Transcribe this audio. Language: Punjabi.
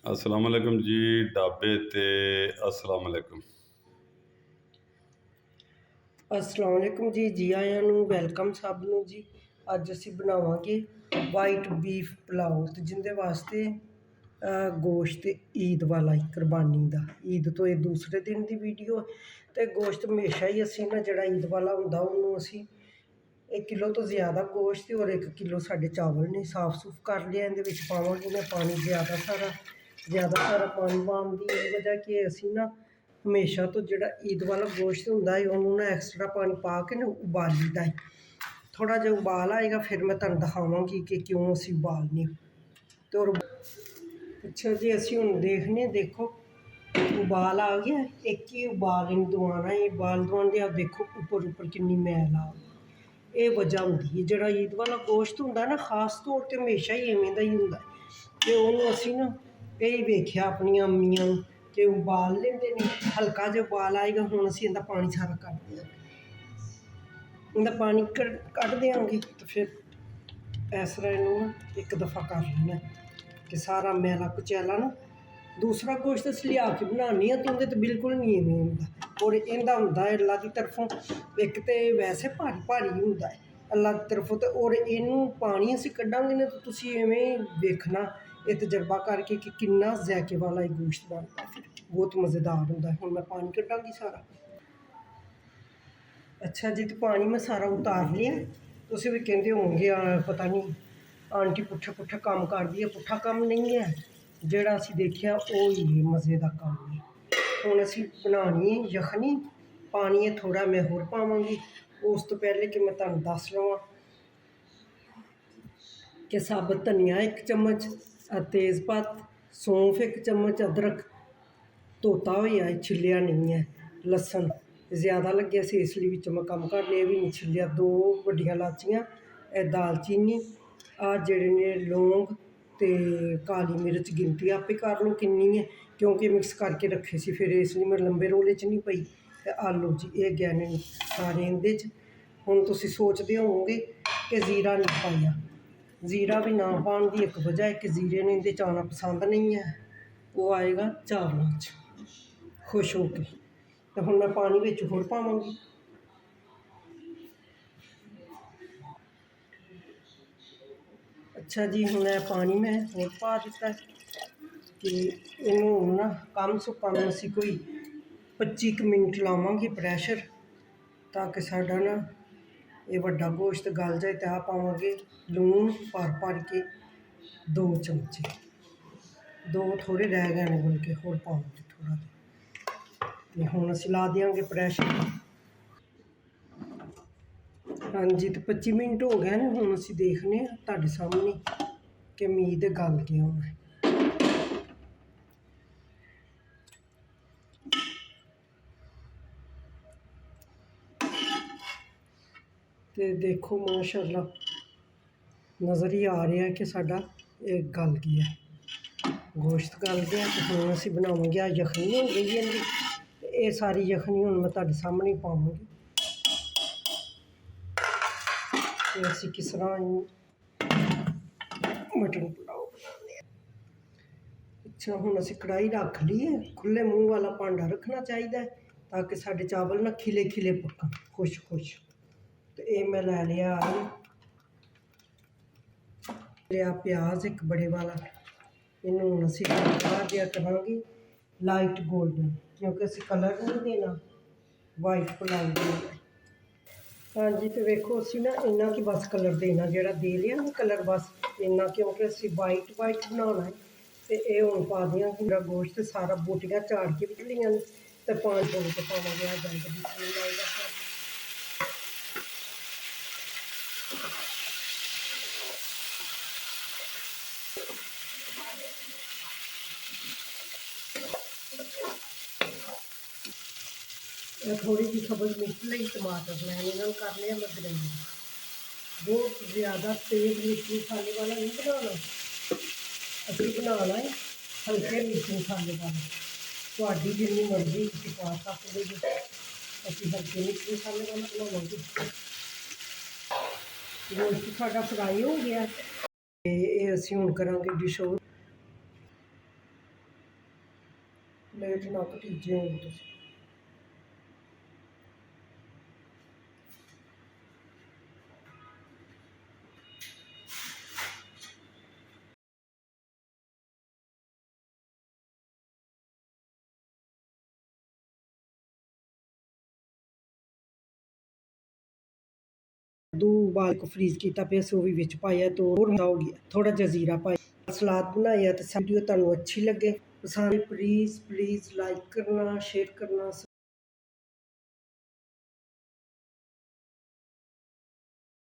अस्सलाम वालेकुम जी ढाबे ते अस्सलाम वालेकुम। अस्सलाम वालेकुम जी आਇਆਂ ਨੂੰ ਵੈਲਕਮ ਸਭ ਨੂੰ ਜੀ। ਅੱਜ ਅਸੀਂ ਬਣਾਵਾਂਗੇ ਵਾਈਟ ਬੀਫ ਪੁਲਾਓ ਤੇ ਜਿੰਦੇ ਵਾਸਤੇ ਗੋਸ਼ਤ ਈਦ ਵਾਲਾ ਕੁਰਬਾਨੀ ਦਾ। ਈਦ ਤੋਂ ਇਹ ਦੂਸਰੇ ਦਿਨ ਦੀ ਵੀਡੀਓ ਤੇ ਗੋਸ਼ਤ ਹਮੇਸ਼ਾ ਹੀ ਅਸੀਂ ਨਾ ਜਿਹੜਾ ਈਦ ਵਾਲਾ ਹੁੰਦਾ ਉਹਨੂੰ ਅਸੀਂ 1 ਕਿਲੋ ਤੋਂ ਜ਼ਿਆਦਾ ਗੋਸ਼ਤ ਔਰ 1 ਕਿਲੋ ਸਾਡੇ ਚਾਵਲ ਨੇ ਸਾਫ਼ ਸੁਫ ਕਰ ਲਿਆ। ਇਹਦੇ ਵਿੱਚ ਪਾਵਾਂਗੀ ਮੈਂ ਪਾਣੀ ਜ਼ਿਆਦਾ ਸਾਰਾ ਪਾਣੀ ਪਾਉਣ ਦੀ ਇਹ ਵਜ੍ਹਾ ਕਿ ਅਸੀਂ ਨਾ ਹਮੇਸ਼ਾ ਤੋਂ ਜਿਹੜਾ ਈਦ ਵਾਲਾ ਗੋਸ਼ਤ ਹੁੰਦਾ ਹੈ ਉਹਨੂੰ ਨਾ ਐਕਸਟਰਾ ਪਾਣੀ ਪਾ ਕੇ ਨਾ ਉਬਾਲੀਦਾ ਹੈ। ਥੋੜ੍ਹਾ ਜਿਹਾ ਉਬਾਲ ਆਏਗਾ ਫਿਰ ਮੈਂ ਤੁਹਾਨੂੰ ਦਿਖਾਵਾਂਗੀ ਕਿ ਕਿਉਂ ਅਸੀਂ ਉਬਾਲਨੇ ਤੇ ਔਰ ਅੱਛਾ ਜੀ ਅਸੀਂ ਹੁਣ ਦੇਖਨੇ ਦੇਖੋ ਉਬਾਲ ਆ ਗਿਆ। ਇੱਕ ਹੀ ਉਬਾਲ ਇਹਨੂੰ ਦਵਾਉਣਾ ਹੈ। ਉਬਾਲ ਦਵਾਉਂਦੇ ਆ ਦੇਖੋ ਉੱਪਰ ਕਿੰਨੀ ਮੈਲ ਆ। ਇਹ ਵਜ੍ਹਾ ਹੁੰਦੀ ਹੈ ਜਿਹੜਾ ਈਦ ਵਾਲਾ ਗੋਸ਼ਤ ਹੁੰਦਾ ਨਾ ਖਾਸ ਤੌਰ 'ਤੇ ਹਮੇਸ਼ਾ ਹੀ ਇਵੇਂ ਦਾ ਹੀ ਹੁੰਦਾ ਅਤੇ ਉਹਨੂੰ ਅਸੀਂ ਨਾ ਕਈ ਵੇਖਿਆ ਆਪਣੀਆਂ ਅੰਮੀਆਂ ਨੂੰ ਕਿ ਉਬਾਲ ਲੈਂਦੇ ਨੇ। ਹਲਕਾ ਜਿਹਾ ਉਬਾਲ ਆਏਗਾ ਹੁਣ ਅਸੀਂ ਇਹਦਾ ਪਾਣੀ ਸਾਰਾ ਕੱਢ ਦਿਆਂਗੇ। ਇਹਦਾ ਪਾਣੀ ਕੱਢ ਦਿਆਂਗੇ ਅਤੇ ਫਿਰ ਇਸ ਤਰ੍ਹਾਂ ਇਹਨੂੰ ਇੱਕ ਦਫਾ ਕਰ ਲੈਣਾ ਕਿ ਸਾਰਾ ਮੈਲਾ ਕੁਚੈਲਾ ਨਾ। ਦੂਸਰਾ ਗੋਸ਼ਤ ਅਸੀਂ ਲਿਆ ਕੇ ਬਣਾਉਂਦੇ ਹਾਂ ਤਾਂ ਉਹਦੇ 'ਤੇ ਬਿਲਕੁਲ ਨਹੀਂ ਇਵੇਂ ਹੁੰਦਾ ਔਰ ਇਹਦਾ ਹੁੰਦਾ ਹੈ ਅੱਲਾ ਦੀ ਤਰਫੋਂ। ਇੱਕ ਤਾਂ ਵੈਸੇ ਭਾਰੀ ਹੁੰਦਾ ਹੈ ਅੱਲਾ ਦੀ ਤਰਫੋਂ ਅਤੇ ਔਰ ਇਹਨੂੰ ਪਾਣੀ ਅਸੀਂ ਕੱਢਾਂਗੇ ਨਾ ਤਾਂ ਤੁਸੀਂ ਇਵੇਂ ਵੇਖਣਾ ਇਹ ਤਜਰਬਾ ਕਰਕੇ ਕਿ ਕਿੰਨਾ ਜ਼ਾਇਕੇ ਵਾਲਾ ਇਹ ਗੋਸ਼ਤ ਬਣਦਾ। ਫਿਰ ਬਹੁਤ ਮਜ਼ੇਦਾਰ ਹੁੰਦਾ। ਹੁਣ ਮੈਂ ਪਾਣੀ ਕੱਢਾਂਗੀ ਸਾਰਾ। ਅੱਛਾ ਜੀ ਤੇ ਪਾਣੀ ਮੈਂ ਸਾਰਾ ਉਤਾਰ ਲਿਆ। ਤੁਸੀਂ ਵੀ ਕਹਿੰਦੇ ਹੋਵੋਗੇ ਪਤਾ ਨਹੀਂ ਆਂਟੀ ਪੁੱਠਾ ਕੰਮ ਕਰਦੀ ਹੈ। ਪੁੱਠਾ ਕੰਮ ਨਹੀਂ ਹੈ, ਜਿਹੜਾ ਅਸੀਂ ਦੇਖਿਆ ਉਹ ਹੀ ਮਜ਼ੇ ਦਾ ਕੰਮ ਹੈ। ਹੁਣ ਅਸੀਂ ਬਣਾਉਣੀ ਹੈ ਯਖਨੀ। ਪਾਣੀ ਹੈ ਥੋੜ੍ਹਾ ਮੈਂ ਹੋਰ ਪਾਵਾਂਗੀ। ਉਸ ਤੋਂ ਪਹਿਲੇ ਕਿ ਮੈਂ ਤੁਹਾਨੂੰ ਦੱਸ ਲਵਾਂ ਕਿ ਸਾਬਤ ਧਨੀਆ 1 ਚਮਚ, ਤੇਜ਼ਪਤ, ਸੌਂਫ 1 ਚਮਚ, ਅਦਰਕ ਧੋਤਾ ਹੋਇਆ ਹੈ ਛਿੱਲਿਆ ਨਹੀਂ ਹੈ, ਲਸਣ ਜ਼ਿਆਦਾ ਲੱਗਿਆ ਸੀ ਇਸ ਲਈ ਵਿੱਚ ਮੈਂ ਕੰਮ ਕਰ ਲਿਆ ਵੀ ਨਹੀਂ ਛਿੱਲਿਆ। 2 ਵੱਡੀਆਂ ਇਲਾਚੀਆਂ, ਇਹ ਦਾਲਚੀਨੀ, ਆਹ ਜਿਹੜੇ ਨੇ ਲੌਂਗ ਅਤੇ ਕਾਲੀ ਮਿਰਚ ਗਿਣਤੀ ਆਪੇ ਕਰ ਲਓ ਕਿੰਨੀ ਹੈ ਕਿਉਂਕਿ ਮਿਕਸ ਕਰਕੇ ਰੱਖੇ ਸੀ ਫਿਰ ਇਸ ਲਈ ਮੈਂ ਲੰਬੇ ਰੋਲੇ 'ਚ ਨਹੀਂ ਪਈ। ਅਤੇ ਆਲੂ ਜੀ ਇਹ ਗਏ ਨੇ ਸਾਰੇ ਇਹਦੇ 'ਚ। ਹੁਣ ਤੁਸੀਂ ਸੋਚਦੇ ਹੋਵੋਗੇ ਕਿ ਜ਼ੀਰਾ ਨਹੀਂ ਪਾਇਆ। ਜ਼ੀਰਾ ਵੀ ਨਾ ਪਾਉਣ ਦੀ ਇੱਕ ਵਜ੍ਹਾ ਹੈ ਕਿ ਜ਼ੀਰੇ ਨੂੰ ਇਹਦੇ 'ਚ ਆਉਣਾ ਪਸੰਦ ਨਹੀਂ ਹੈ। ਉਹ ਆਏਗਾ ਚਾਵਲਾਂ 'ਚ ਖੁਸ਼ ਹੋ ਕੇ। ਅਤੇ ਹੁਣ ਮੈਂ ਪਾਣੀ ਵਿੱਚ ਹੋਰ ਪਾਵਾਂਗੀ। ਅੱਛਾ ਜੀ ਹੁਣ ਇਹ ਪਾਣੀ ਮੈਂ ਹੋਰ ਪਾ ਦਿੱਤਾ ਕਿ ਇਹਨੂੰ ਹੁਣ ਨਾ ਕਮ ਸੋ ਕਮ ਅਸੀਂ ਕੋਈ 25 ਕੁ ਮਿੰਟ ਲਾਵਾਂਗੇ ਪ੍ਰੈਸ਼ਰ ਤਾਂ ਕਿ ਸਾਡਾ ਨਾ ਇਹ ਵੱਡਾ ਗੋਸ਼ਤ ਗਲ ਜਾਏ। ਤਾਂ ਪਾਵਾਂਗੇ ਲੂਣ ਭਰ ਕੇ 2 ਚਮਚੇ। 2 ਥੋੜ੍ਹੇ ਰਹਿ ਗਏ ਨੇ ਬਲਕਿ ਹੋਰ ਪਾਵਾਂਗੇ ਥੋੜ੍ਹਾ ਜਿਹਾ। ਅਤੇ ਹੁਣ ਅਸੀਂ ਲਾ ਦਿਆਂਗੇ ਪ੍ਰੈਸ਼ਰ। ਹਾਂਜੀ ਅਤੇ 25 ਮਿੰਟ ਹੋ ਗਏ ਨੇ। ਹੁਣ ਅਸੀਂ ਦੇਖਦੇ ਹਾਂ ਤੁਹਾਡੇ ਸਾਹਮਣੇ ਕਿ ਮੀਟ ਗਲ ਗਿਆ ਹੋਣਾ। ਅਤੇ ਦੇਖੋ ਮਾਸ਼ਾਅੱਲਾ ਨਜ਼ਰ ਹੀ ਆ ਰਿਹਾ ਕਿ ਸਾਡਾ ਇਹ ਗਲ ਗਿਆ ਗੋਸ਼ਤ ਗਲ ਗਿਆ। ਅਤੇ ਹੁਣ ਅਸੀਂ ਬਣਾਵਾਂਗੇ ਆ ਯਖਨੀ ਹੋ ਗਈ ਇਹਦੀ। ਅਤੇ ਇਹ ਸਾਰੀ ਯਖਨੀ ਹੁਣ ਮੈਂ ਤੁਹਾਡੇ ਸਾਹਮਣੇ ਪਾਵਾਂਗੀ ਅਤੇ ਅਸੀਂ ਕਿਸ ਤਰ੍ਹਾਂ ਮਟਨ ਪੁਲਾਓ ਬਣਾਉਂਦੇ ਹਾਂ। ਅੱਛਾ ਹੁਣ ਅਸੀਂ ਕੜਾਹੀ ਰੱਖ ਲਈ ਹੈ। ਖੁੱਲ੍ਹੇ ਮੂੰਹ ਵਾਲਾ ਭਾਂਡਾ ਰੱਖਣਾ ਚਾਹੀਦਾ ਤਾਂ ਕਿ ਸਾਡੇ ਚਾਵਲ ਨਾ ਖਿਲੇ ਪੱਕਣ ਖੁਸ਼। ਅਤੇ ਇਹ ਮੈਂ ਲੈ ਲਿਆ ਪਿਆਜ਼ 1 ਬੜੇ ਵਾਲਾ। ਇਹਨੂੰ ਹੁਣ ਅਸੀਂ ਥੋੜ੍ਹਾ ਜਿਹਾ ਕਰਾਂਗੇ ਲਾਈਟ ਗੋਲਡਨ ਕਿਉਂਕਿ ਅਸੀਂ ਕਲਰ ਨਹੀਂ ਦੇਣਾ, ਵਾਈਟ ਪੁਲਾਓ ਦੇਣਾ। ਹਾਂਜੀ ਅਤੇ ਵੇਖੋ ਅਸੀਂ ਨਾ ਇੰਨਾ ਕਿ ਬਸ ਕਲਰ ਦੇਣਾ ਜਿਹੜਾ ਦੇ ਲਿਆ ਨਾ ਕਲਰ ਬਸ ਇੰਨਾ ਕਿਉਂਕਿ ਅਸੀਂ ਵਾਈਟ ਬਣਾਉਣਾ ਹੈ। ਅਤੇ ਇਹ ਹੁਣ ਪਾ ਦਿਆਂਗੇ ਮੇਰਾ ਗੋਸ਼ਤ ਸਾਰਾ ਬੋਟੀਆਂ ਝਾੜ ਕੇ ਨਿਕਲੀਆਂ ਨੇ ਅਤੇ ਪਾਣੀ ਪਾ ਕੇ ਪਾਵਾਂਗੇ ਆ ਜਲਦੀ ਲਾਏਗਾ। ਥੋੜ੍ਹੀ ਜਿਹੀ ਸਬਜ਼ ਮਿਰਚ ਲਈ ਟਮਾਟਰ ਲੈਣੇ ਇਹਨਾਂ ਨੂੰ ਕਰ ਲਿਆ ਮੈਂ ਗ੍ਰਾਈਂਡ। ਬਹੁਤ ਜ਼ਿਆਦਾ ਤੇਜ਼ ਮਿਰਚ ਮਸਾਲੇ ਵਾਲਾ ਨਹੀਂ ਬਣਾਉਣਾ। ਅਸੀਂ ਬਣਾਉਣਾ ਹੈ ਹਲਕੇ ਮਿਰਚ ਮਸਾਲੇ ਵਾਲਾ। ਤੁਹਾਡੀ ਜਿੰਨੀ ਮਰਜ਼ੀ ਤੁਸੀਂ ਪਾ ਸਕਦੇ ਹੋ। ਅਸੀਂ ਹਲਕੇ ਮਿਰਚ ਮਸਾਲੇ ਵਾਲਾ ਬਣਾਵਾਂਗੇ। ਗੋਸ਼ਤ ਸਾਡਾ ਫਰਾਈ ਹੋ ਗਿਆ ਅਤੇ ਇਹ ਅਸੀਂ ਹੁਣ ਕਰਾਂਗੇ ਡਿਸ਼ ਆਊਟ। ਪਲੇਟ ਨਾ ਭਤੀਜੇ ਹੋ ਤੁਸੀਂ। ਦੋ ਉਬਾਲ ਕੇ ਫਰੀਜ਼ ਕੀਤਾ ਪਿਆ ਸੀ, ਉਹ ਵੀ ਵਿੱਚ ਪਾਇਆ ਤੇ ਹੋਰ ਹੋ ਗਿਆ। ਥੋੜਾ ਜਿਹਾ ਜ਼ੀਰਾ ਪਾਇਆ, ਸਲਾਦ ਬਣਾਇਆ। ਤੇ ਵੀਡੀਓ ਤੁਹਾਨੂੰ ਅੱਛੀ ਲੱਗੇ ਪਸੰਦ, ਪਲੀਜ਼ ਲਾਈਕ ਕਰਨਾ, ਸ਼ੇਅਰ ਕਰਨਾ।